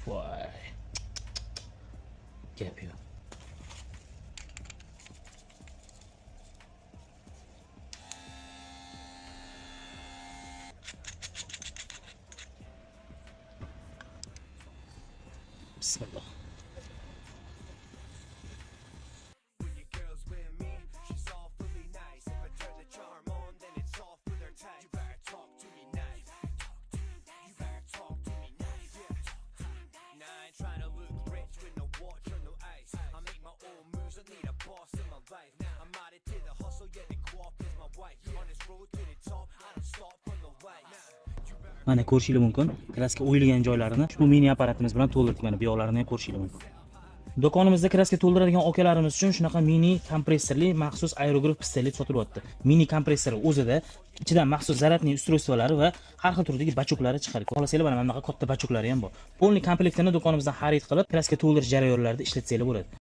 Voy. Gap yo'q. Bismillah. Mana ko'rishingiz mumkin. Kraska o'yilgan joylarini ushbu mini apparatimiz bilan to'ldirdik. Mana bu yoqlarini ham ko'rishingiz mumkin. Do'konimizda kraska to'ldiradigan akalarimiz uchun shunaqa mini kompressorli maxsus aerograf pistolet sotilyapti. Mini kompressor o'zida ichidan maxsus zaryadniy ustroystvolari va har xil turdagi bachoklari chiqadi. Xohlasanglar mana bunaqa katta bachoklari ham bor. Polni komplektini do'konimizdan xarid qilib, kraska to'ldirish jarayonlarida ishlatsangiz bo'ladi.